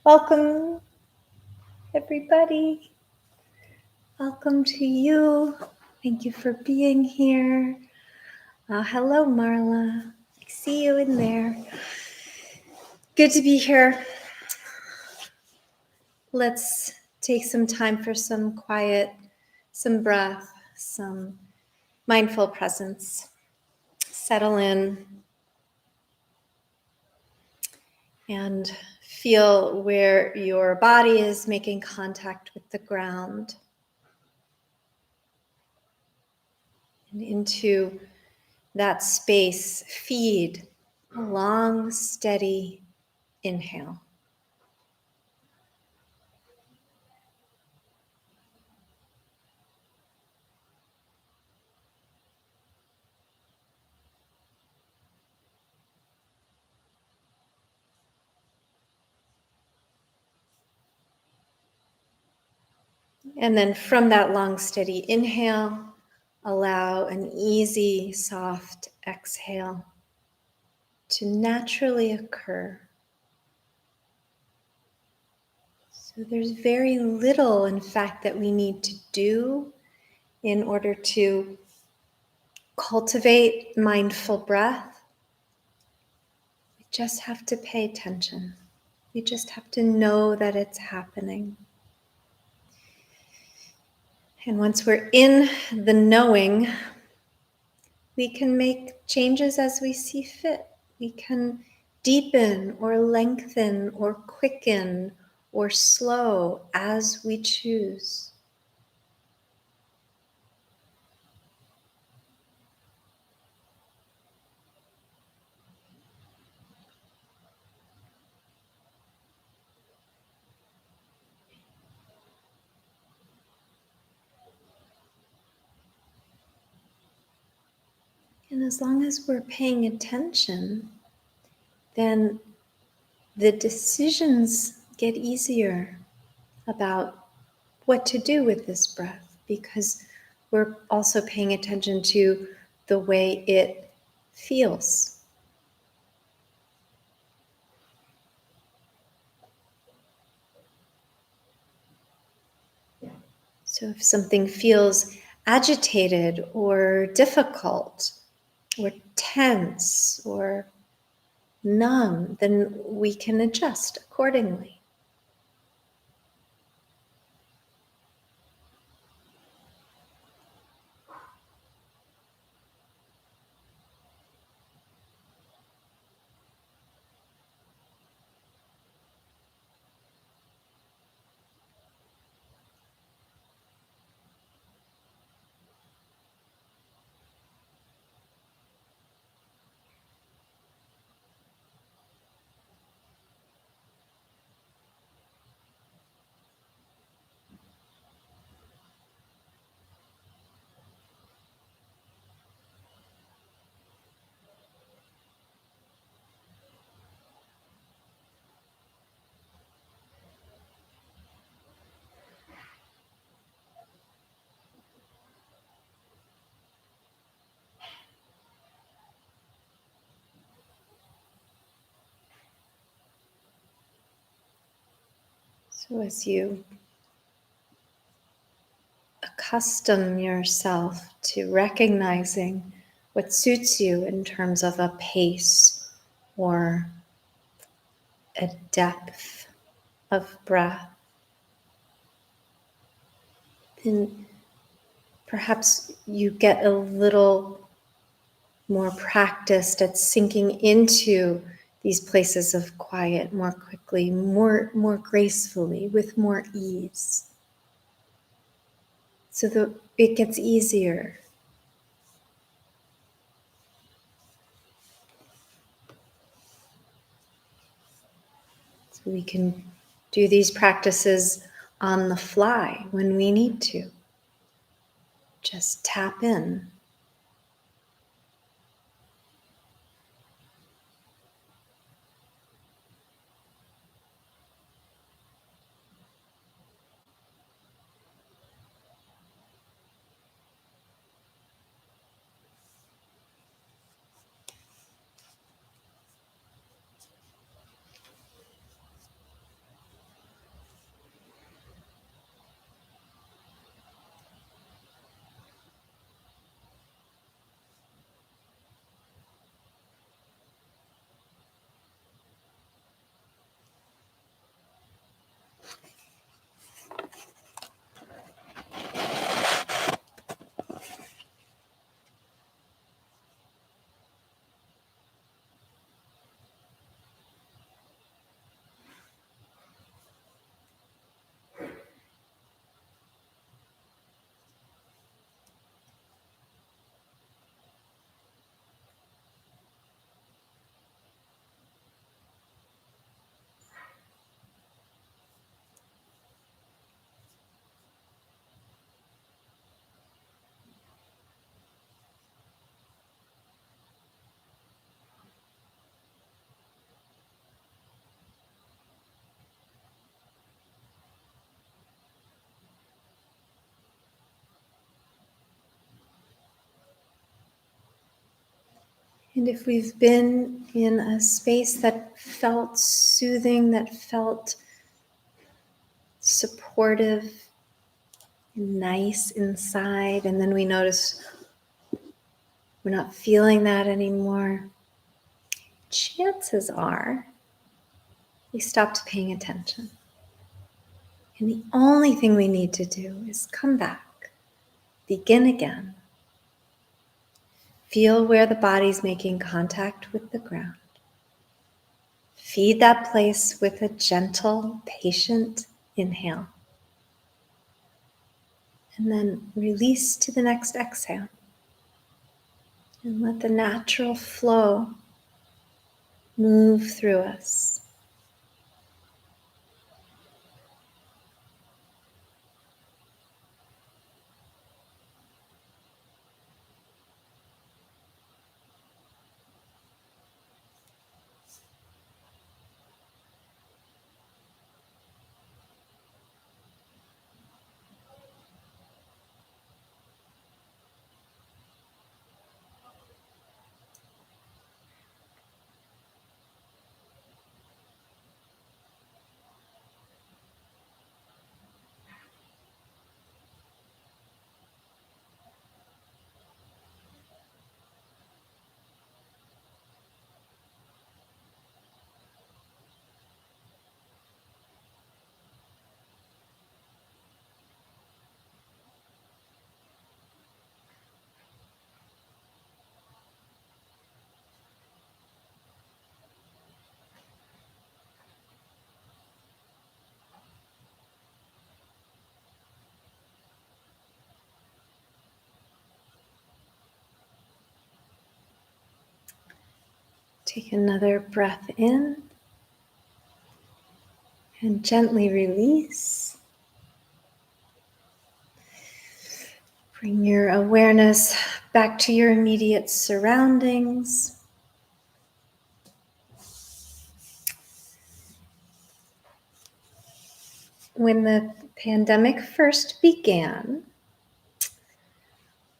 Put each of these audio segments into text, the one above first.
Welcome, everybody. Welcome to you. Thank you for being here. Hello, Marla. I see you in there. Good to be here. Let's take some time for some quiet, some breath, some mindful presence. Settle in and feel where your body is making contact with the ground. And into that space, feed a long, steady inhale. And then from that long, steady inhale, allow an easy, soft exhale to naturally occur. So there's very little, in fact, that we need to do in order to cultivate mindful breath. We just have to pay attention. We just have to know that it's happening. And once we're in the knowing, we can make changes as we see fit. We can deepen or lengthen or quicken or slow as we choose. And as long as we're paying attention, then the decisions get easier about what to do with this breath, because we're also paying attention to the way it feels. So if something feels agitated or difficult or tense or numb, then we can adjust accordingly. So as you accustom yourself to recognizing what suits you in terms of a pace or a depth of breath, then perhaps you get a little more practiced at sinking into these places of quiet more quickly, more gracefully, with more ease. So that it gets easier. So we can do these practices on the fly when we need to. Just tap in. And if we've been in a space that felt soothing, that felt supportive, nice inside, and then we notice we're not feeling that anymore, chances are we stopped paying attention. And the only thing we need to do is come back, begin again, feel where the body's making contact with the ground. Feed that place with a gentle, patient inhale. And then release to the next exhale. And let the natural flow move through us. Take another breath in and gently release. Bring your awareness back to your immediate surroundings. When the pandemic first began,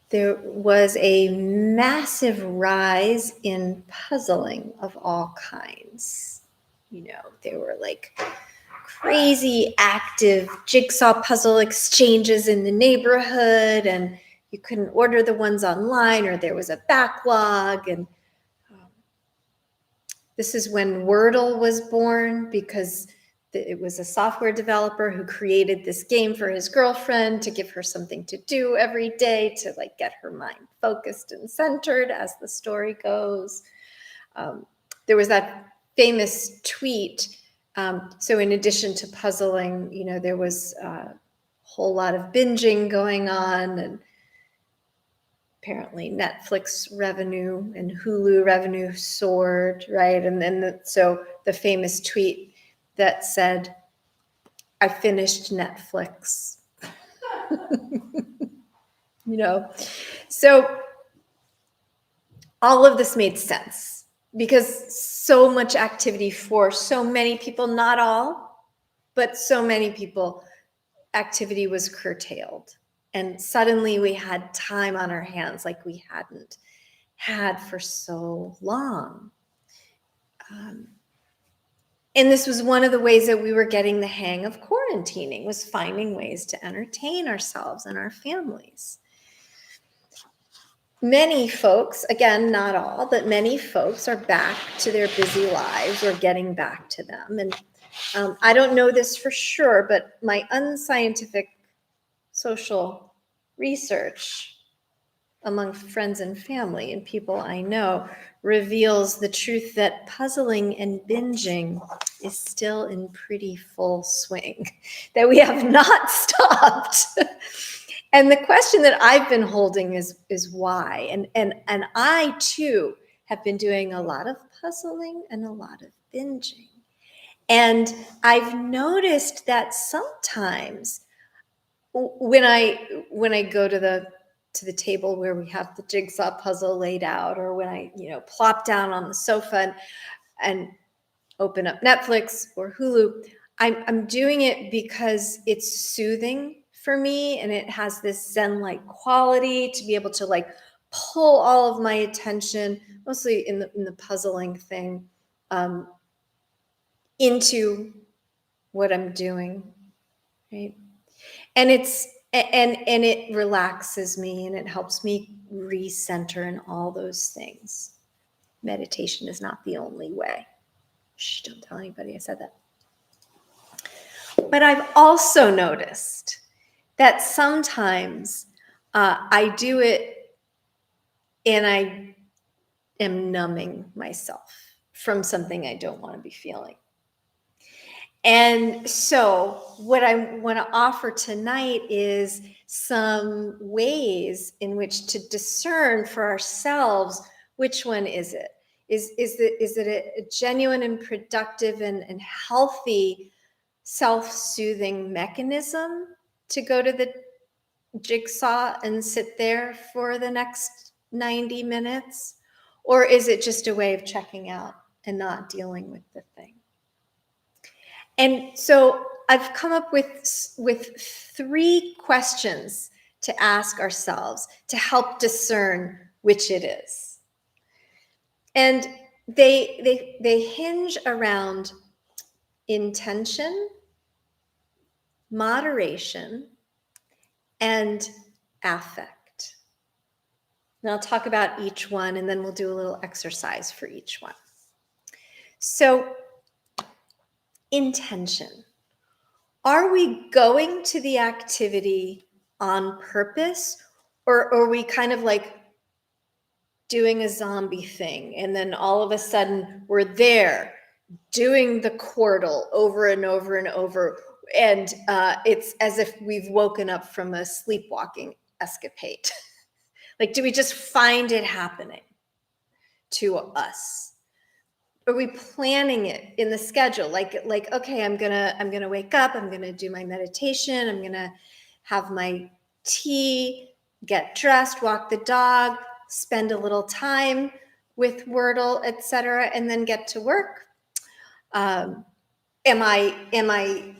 there was a massive rise in puzzling of all kinds. There were like crazy active jigsaw puzzle exchanges in the neighborhood, and you couldn't order the ones online or there was a backlog. And this is when Wordle was born, because it was a software developer who created this game for his girlfriend to give her something to do every day to like get her mind focused and centered as the story goes. There was that famous tweet. So in addition to puzzling, there was a whole lot of binging going on, and apparently Netflix revenue and Hulu revenue soared, right? And then so the famous tweet that said, "I finished Netflix." So all of this made sense because so much activity for so many people, not all, but so many people, activity was curtailed. And suddenly we had time on our hands like we hadn't had for so long. And this was one of the ways that we were getting the hang of quarantining, was finding ways to entertain ourselves and our families. Many folks, again, not all, but many folks are back to their busy lives or getting back to them. And I don't know this for sure, but my unscientific social research among friends and family and people I know reveals the truth that puzzling and binging is still in pretty full swing, that we have not stopped. And the question that I've been holding is why? And I too have been doing a lot of puzzling and a lot of binging. And I've noticed that sometimes when I go to the table where we have the jigsaw puzzle laid out, or when I plop down on the sofa and open up Netflix or Hulu, I'm doing it because it's soothing for me, and it has this Zen-like quality to be able to like pull all of my attention, mostly in the puzzling thing, into what I'm doing, right? And it relaxes me and it helps me recenter in all those things. Meditation is not the only way. Shh, don't tell anybody I said that. But I've also noticed that sometimes I do it and I am numbing myself from something I don't want to be feeling. And so what I want to offer tonight is some ways in which to discern for ourselves, which one is it? Is it a genuine and productive and healthy self-soothing mechanism to go to the jigsaw and sit there for the next 90 minutes? Or is it just a way of checking out and not dealing with the thing? And so I've come up with 3 questions to ask ourselves to help discern which it is. And they hinge around intention, moderation, and affect. And I'll talk about each one, and then we'll do a little exercise for each one. So, intention. Are we going to the activity on purpose, or are we kind of like doing a zombie thing, and then all of a sudden we're there doing the chordal over and over and over, and it's as if we've woken up from a sleepwalking escapade? Like, do we just find it happening to us? Are we planning it in the schedule? Like, okay, I'm gonna wake up, I'm gonna do my meditation, I'm gonna have my tea, get dressed, walk the dog, spend a little time with Wordle, etc., and then get to work. Am I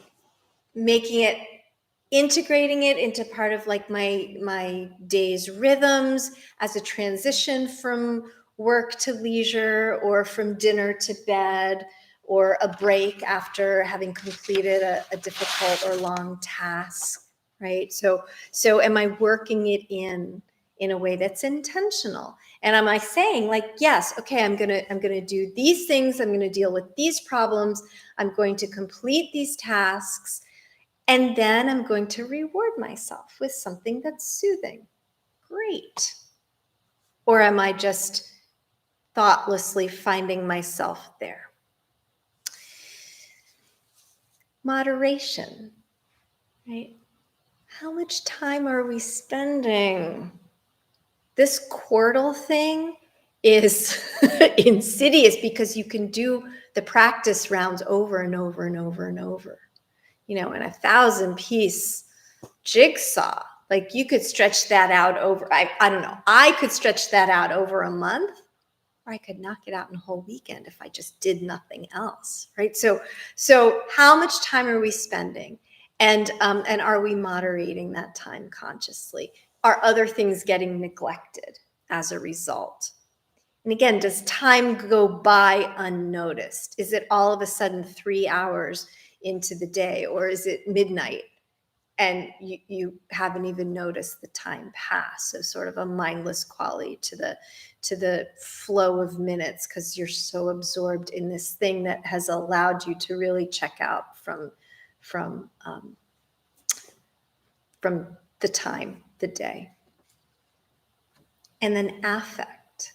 making it, integrating it into part of like my day's rhythms as a transition from work to leisure, or from dinner to bed, or a break after having completed a difficult or long task, right? So am I working it in a way that's intentional? And am I saying like, yes, okay, I'm gonna do these things, I'm gonna deal with these problems, I'm going to complete these tasks, and then I'm going to reward myself with something that's soothing. Great. Or am I just thoughtlessly finding myself there? Moderation, right? How much time are we spending? This chordal thing is insidious because you can do the practice rounds over and over and over and over. You know, in a 1,000-piece jigsaw, like you could stretch that out over, I don't know, I could stretch that out over a month, or I could knock it out in a whole weekend if I just did nothing else, right? So how much time are we spending? And are we moderating that time consciously? Are other things getting neglected as a result? And again, does time go by unnoticed? Is it all of a sudden 3 hours into the day, or is it midnight and you haven't even noticed the time pass? So sort of a mindless quality to the flow of minutes, because you're so absorbed in this thing that has allowed you to really check out from the time, the day. And then affect.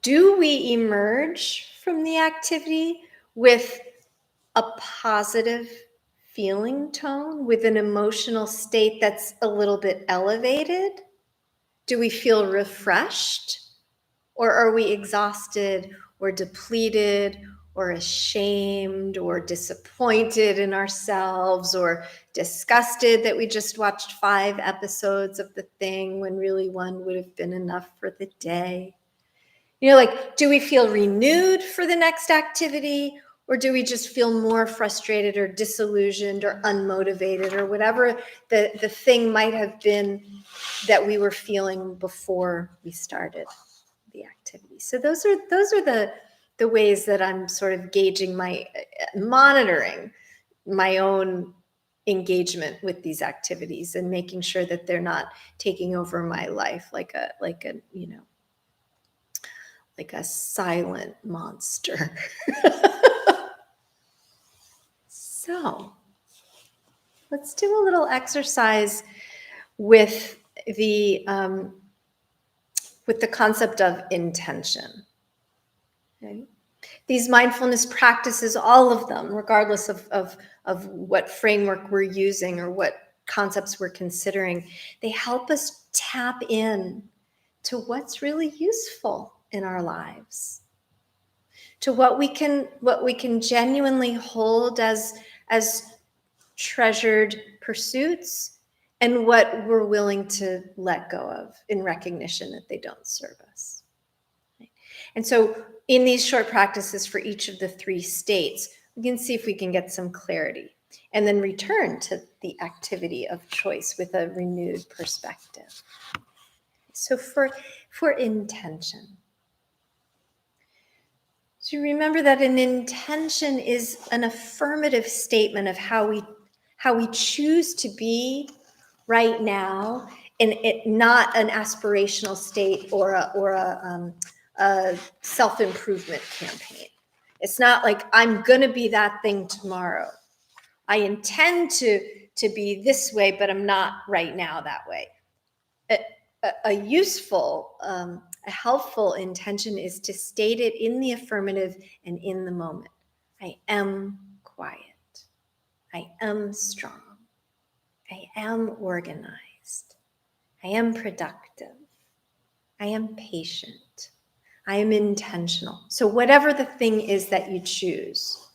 Do we emerge from the activity with a positive feeling tone, with an emotional state that's a little bit elevated? Do we feel refreshed? Or are we exhausted or depleted or ashamed or disappointed in ourselves, or disgusted that we just watched 5 episodes of the thing when really 1 would have been enough for the day? You know, like, do we feel renewed for the next activity, Or do we just feel more frustrated or disillusioned or unmotivated or whatever the thing might have been that we were feeling before we started the activity? So those are the ways that I'm sort of gauging monitoring my own engagement with these activities and making sure that they're not taking over my life like a like a silent monster. So let's do a little exercise with the concept of intention. Okay? These mindfulness practices, all of them, regardless of what framework we're using or what concepts we're considering, they help us tap in to what's really useful in our lives, to what we can genuinely hold as treasured pursuits, and what we're willing to let go of in recognition that they don't serve us. And so in these short practices for each of the 3 states, we can see if we can get some clarity and then return to the activity of choice with a renewed perspective. So for intention. So remember that an intention is an affirmative statement of how we choose to be right now, and it not an aspirational state or a self-improvement campaign. It's not like I'm gonna be that thing tomorrow. I intend to be this way, but I'm not right now that way. A useful, a helpful intention is to state it in the affirmative and in the moment. I am quiet. I am strong. I am organized. I am productive. I am patient. I am intentional. So whatever the thing is that you choose,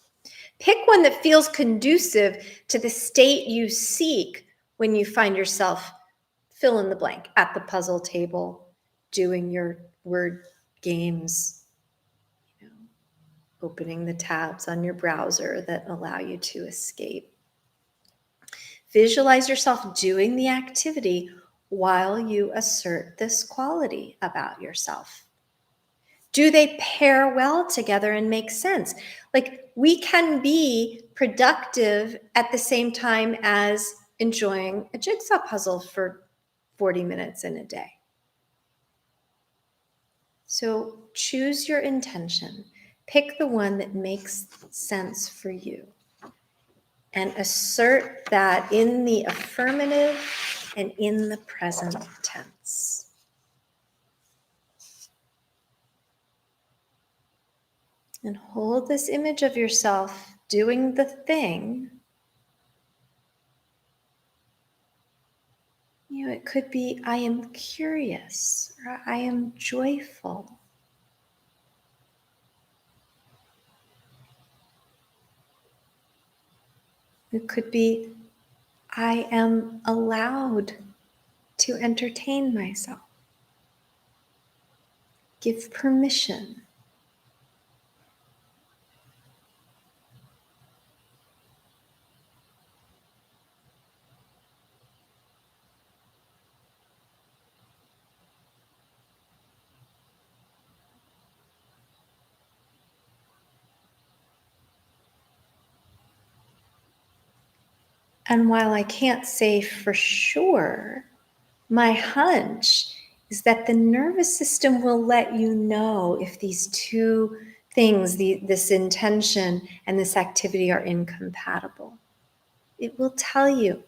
pick one that feels conducive to the state you seek when you find yourself fill in the blank at the puzzle table, doing your word games, opening the tabs on your browser that allow you to escape. Visualize yourself doing the activity while you assert this quality about yourself. Do they pair well together and make sense? Like, we can be productive at the same time as enjoying a jigsaw puzzle for 40 minutes in a day. So choose your intention. Pick the one that makes sense for you, and assert that in the affirmative and in the present tense. And hold this image of yourself doing the thing. It could be, I am curious, or I am joyful. It could be, I am allowed to entertain myself. Give permission. And while I can't say for sure, my hunch is that the nervous system will let you know if these 2 things, this intention and this activity, are incompatible. It will tell you,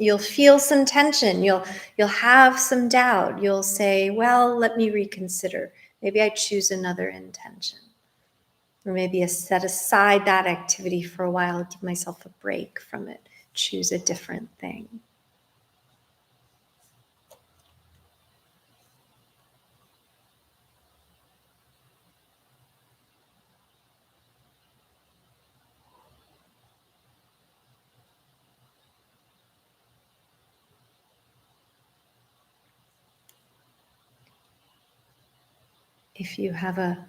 You'll feel some tension. You'll have some doubt. You'll say, well, let me reconsider. Maybe I choose another intention. Or maybe I set aside that activity for a while, give myself a break from it, choose a different thing. If you have a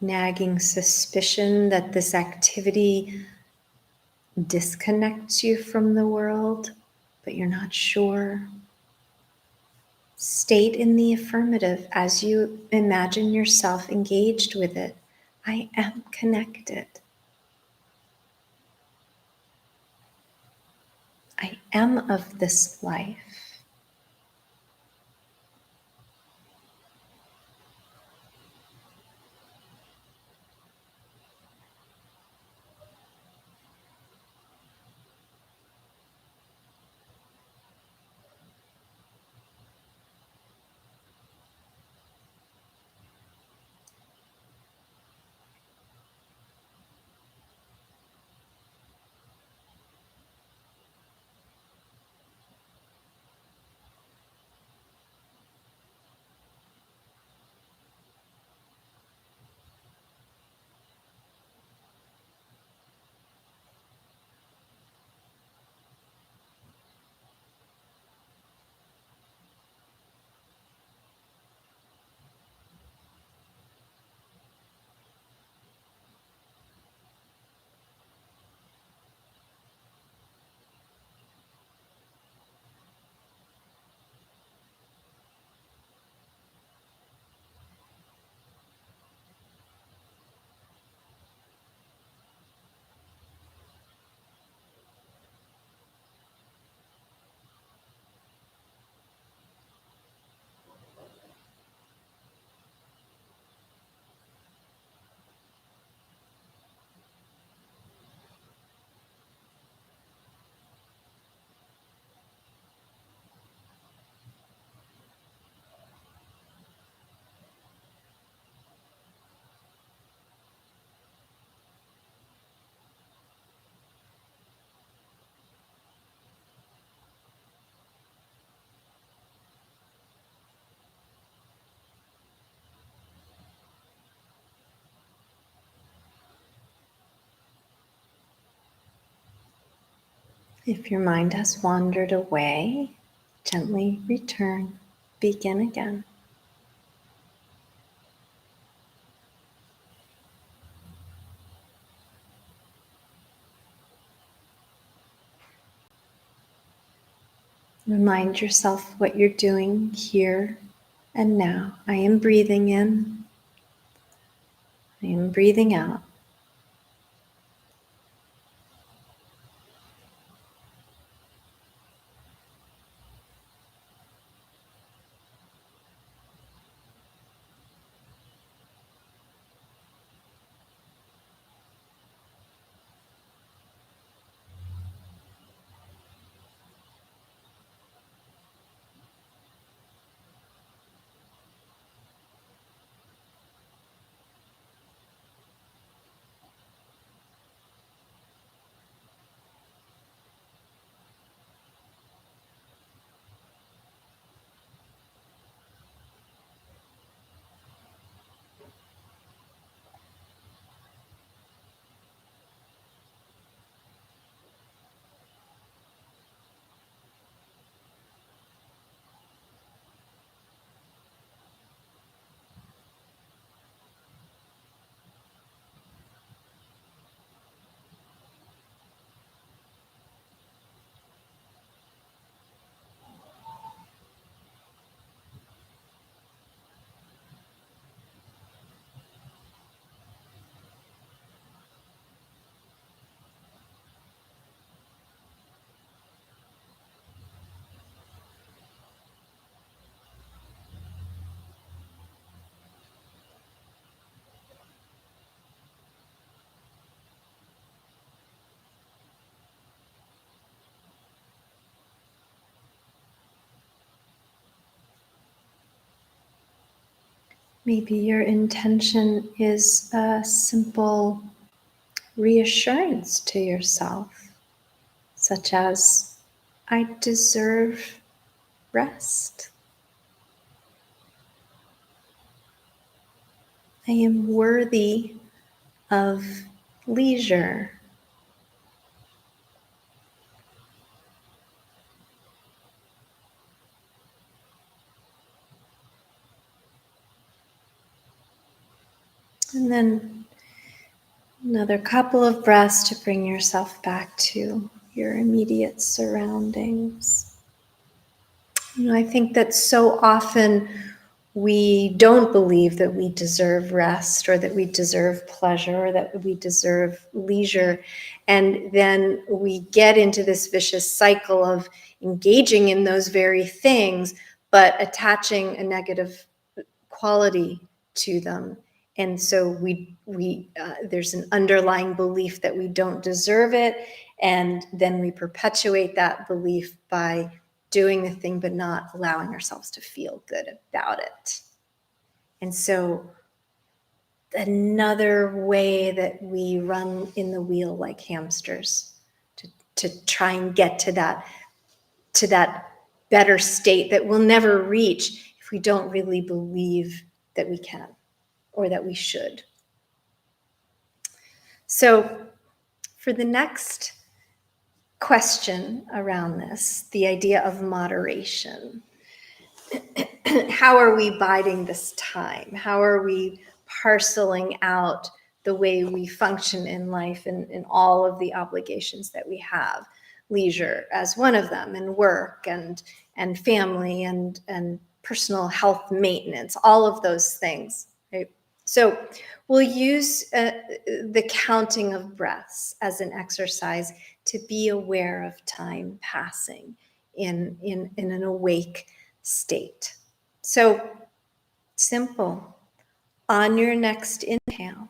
nagging suspicion that this activity disconnects you from the world, but you're not sure, state in the affirmative as you imagine yourself engaged with it. I am connected. I am of this life. If your mind has wandered away, gently return. Begin again. Remind yourself what you're doing here and now. I am breathing in. I am breathing out. Maybe your intention is a simple reassurance to yourself, such as, I deserve rest. I am worthy of leisure. And then another couple of breaths to bring yourself back to your immediate surroundings. I think that so often we don't believe that we deserve rest or that we deserve pleasure or that we deserve leisure. And then we get into this vicious cycle of engaging in those very things, but attaching a negative quality to them. And so we there's an underlying belief that we don't deserve it. And then we perpetuate that belief by doing the thing, but not allowing ourselves to feel good about it. And so another way that we run in the wheel like hamsters to try and get to that better state that we'll never reach if we don't really believe that we can or that we should. So for the next question around this, the idea of moderation. How are we biding this time? How are we parceling out the way we function in life and all of the obligations that we have? Leisure as one of them, and work and family and personal health maintenance, all of those things, right? So we'll use the counting of breaths as an exercise to be aware of time passing in an awake state. So simple. On your next inhale,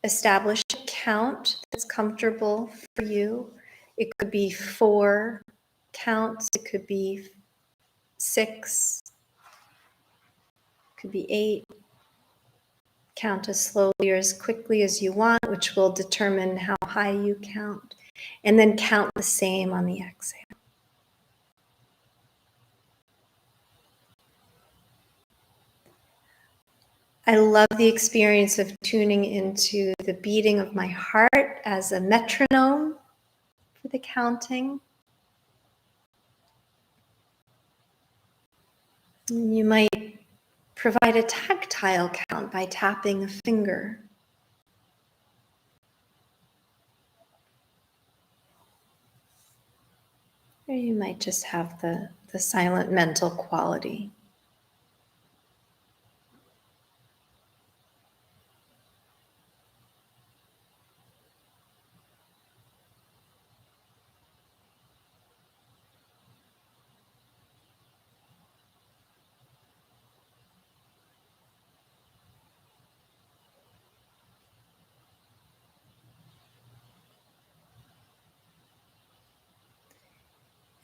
establish a count that's comfortable for you. It could be 4 counts. It could be 6. It could be 8. Count as slowly or as quickly as you want, which will determine how high you count. And then count the same on the exhale. I love the experience of tuning into the beating of my heart as a metronome for the counting. And you might provide a tactile count by tapping a finger. Or you might just have the silent mental quality.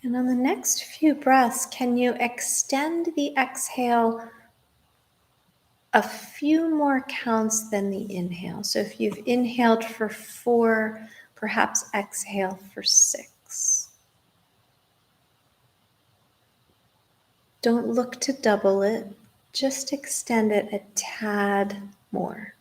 And on the next few breaths, can you extend the exhale a few more counts than the inhale? So if you've inhaled for 4, perhaps exhale for 6. Don't look to double it, just extend it a tad more.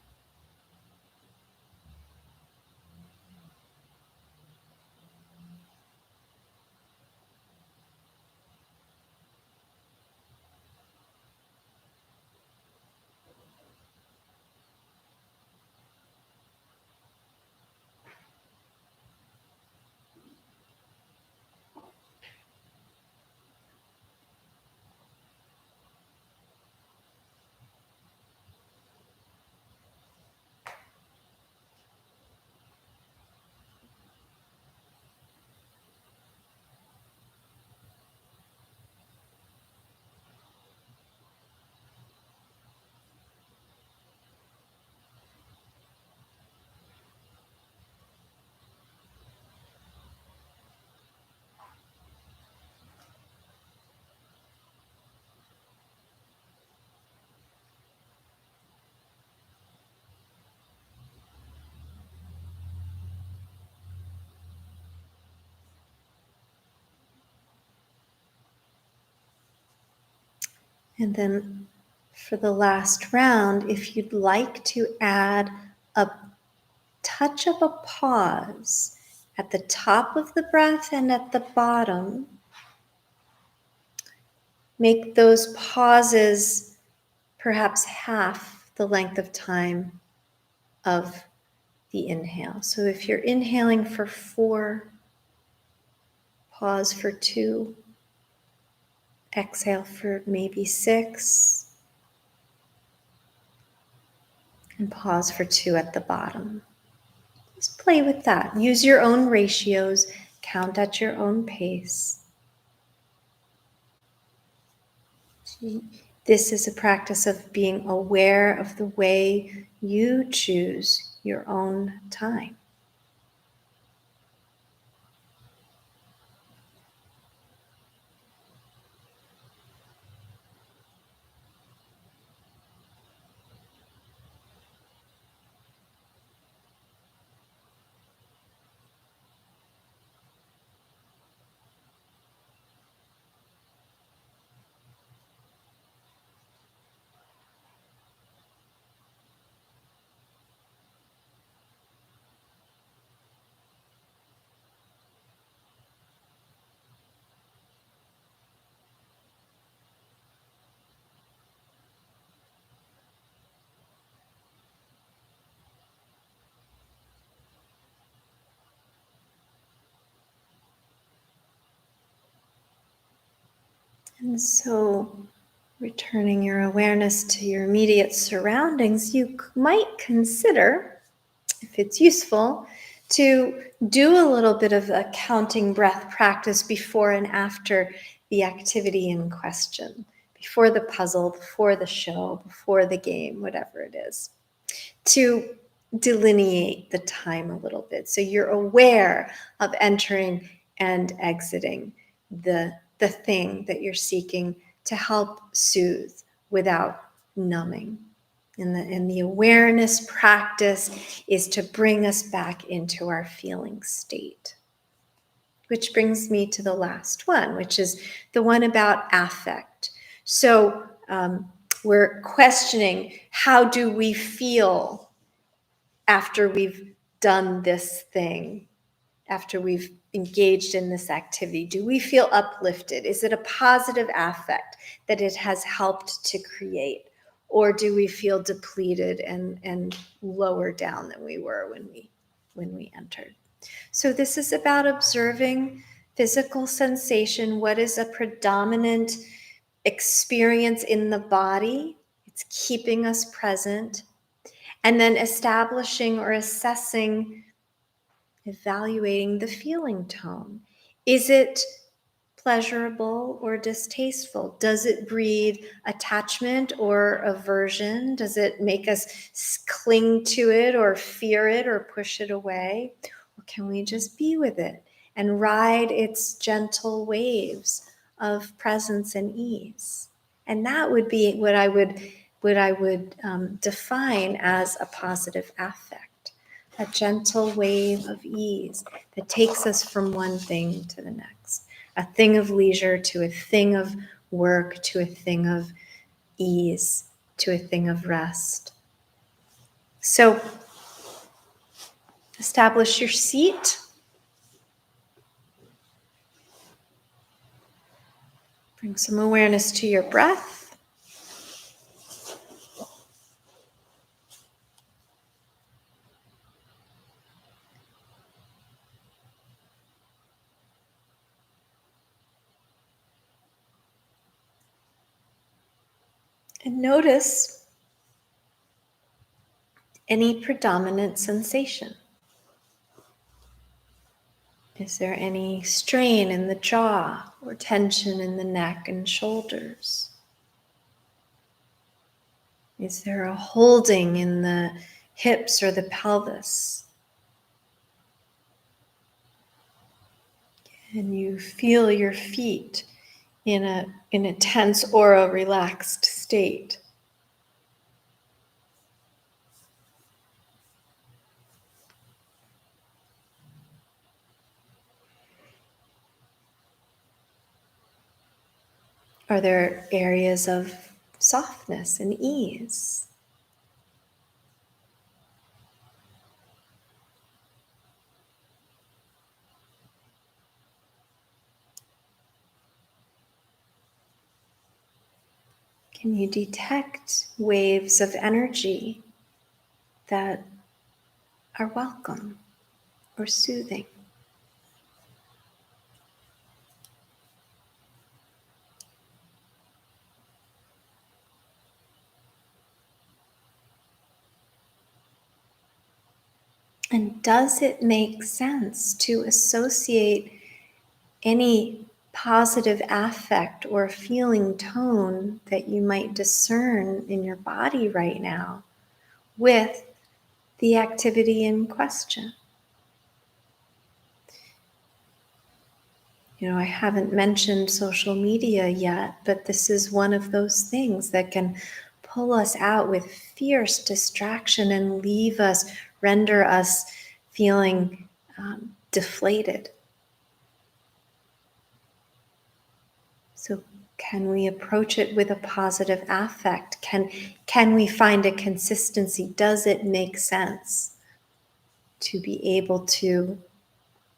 And then for the last round, if you'd like to add a touch of a pause at the top of the breath and at the bottom, make those pauses perhaps half the length of time of the inhale. So if you're inhaling for 4, pause for 2, exhale for maybe 6, and pause for 2 at the bottom. Just play with that. Use your own ratios, count at your own pace. This is a practice of being aware of the way you choose your own time. And so, returning your awareness to your immediate surroundings, you might consider, if it's useful, to do a little bit of a counting breath practice before and after the activity in question, before the puzzle, before the show, before the game, whatever it is, to delineate the time a little bit. So you're aware of entering and exiting the thing that you're seeking to help soothe without numbing. And the awareness practice is to bring us back into our feeling state. Which brings me to the last one, which is the one about affect. So we're questioning, how do we feel after we've done this thing, after we've engaged in this activity? Do we feel uplifted? Is it a positive affect that it has helped to create? Or do we feel depleted and lower down than we were when we entered? So this is about observing physical sensation. What is a predominant experience in the body? It's keeping us present. And then establishing or assessing, evaluating the feeling tone. Is it pleasurable or distasteful? Does it breed attachment or aversion? Does it make us cling to it or fear it or push it away? Or can we just be with it and ride its gentle waves of presence and ease? And that would be what I would define as a positive affect, a gentle wave of ease that takes us from one thing to the next. A thing of leisure to a thing of work, to a thing of ease, to a thing of rest. So, establish your seat. Bring some awareness to your breath. And notice any predominant sensation. Is there any strain in the jaw or tension in the neck and shoulders? Is there a holding in the hips or the pelvis? Can you feel your feet in a tense or a relaxed state? Are there areas of softness and ease? Can you detect waves of energy that are welcome or soothing? And does it make sense to associate any positive affect or feeling tone that you might discern in your body right now with the activity in question? I haven't mentioned social media yet, but this is one of those things that can pull us out with fierce distraction and render us feeling deflated. So can we approach it with a positive affect? Can we find a consistency? Does it make sense to be able to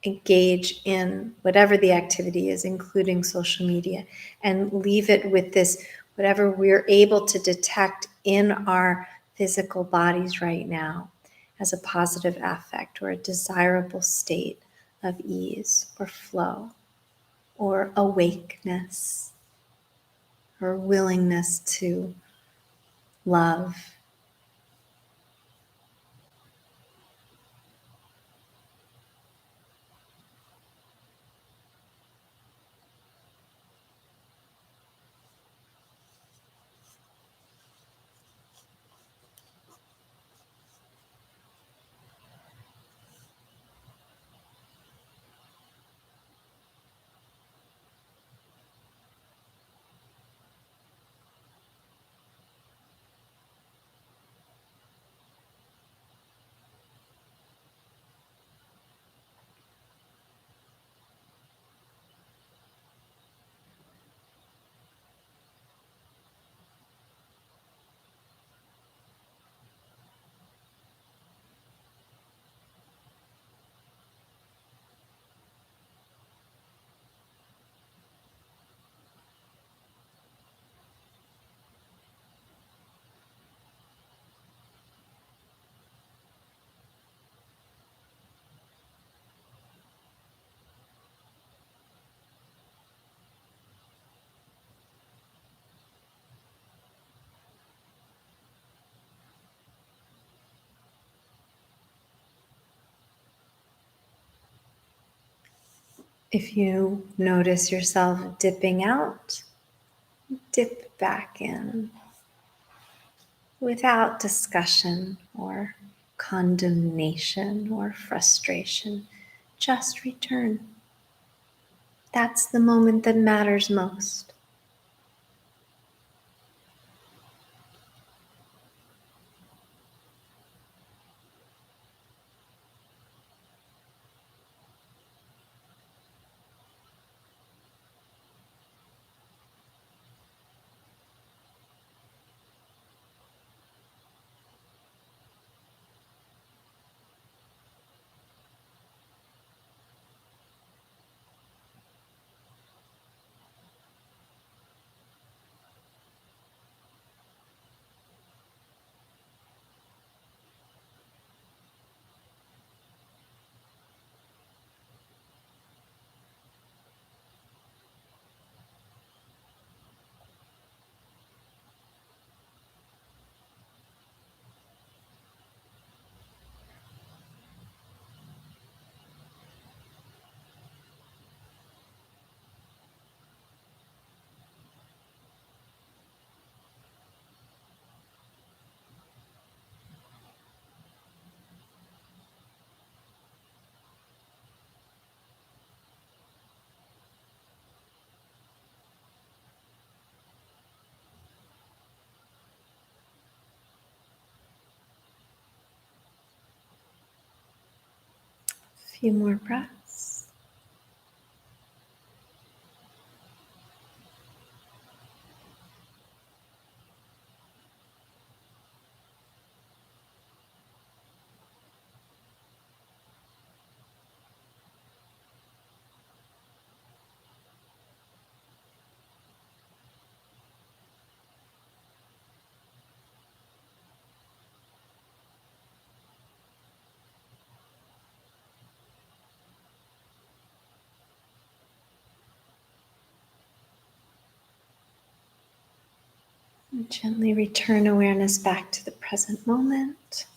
engage in whatever the activity is, including social media, and leave it with this, whatever we're able to detect in our physical bodies right now as a positive affect or a desirable state of ease or flow or awakeness or willingness to love. If you notice yourself dipping out, dip back in without discussion or condemnation or frustration. Just return. That's the moment that matters most. A few more breaths. Gently return awareness back to the present moment.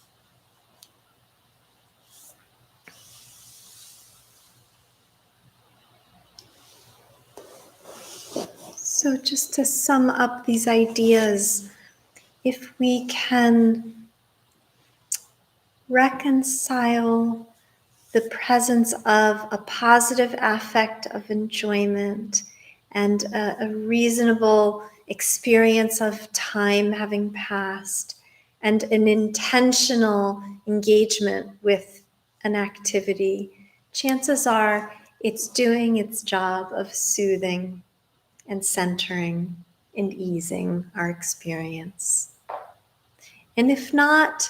So, just to sum up these ideas, if we can reconcile the presence of a positive affect of enjoyment and a reasonable experience of time having passed, and an intentional engagement with an activity, chances are it's doing its job of soothing and centering and easing our experience. And if not,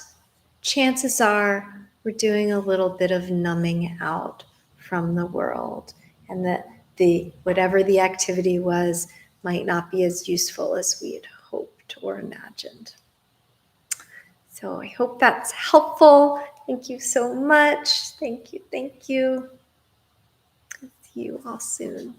chances are we're doing a little bit of numbing out from the world, and that the whatever the activity was might not be as useful as we had hoped or imagined. So I hope that's helpful. Thank you so much. Thank you. See you all soon.